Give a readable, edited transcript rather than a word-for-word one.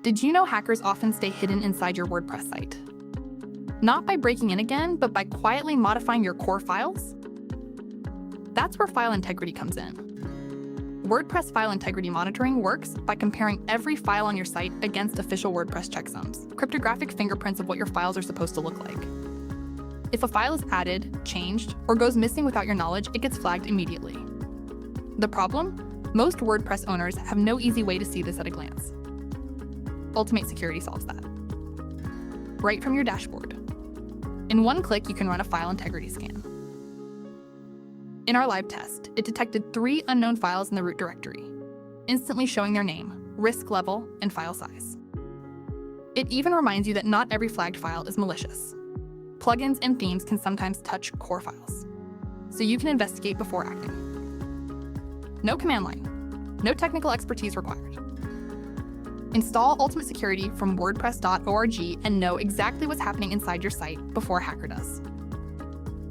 Did you know hackers often stay hidden inside your WordPress site? Not by breaking in again, but by quietly modifying your core files? That's where file integrity comes in. WordPress file integrity monitoring works by comparing every file on your site against official WordPress checksums, cryptographic fingerprints of what your files are supposed to look like. If a file is added, changed, or goes missing without your knowledge, it gets flagged immediately. The problem? Most WordPress owners have no easy way to see this at a glance. Ultimate Security solves that. Right from your dashboard. In one click, you can run a file integrity scan. In our live test, it detected 3 unknown files in the root directory, instantly showing their name, risk level, and file size. It even reminds you that not every flagged file is malicious. Plugins and themes can sometimes touch core files, so you can investigate before acting. No command line, no technical expertise required. Install Ultimate Security from WordPress.org and know exactly what's happening inside your site before a hacker does.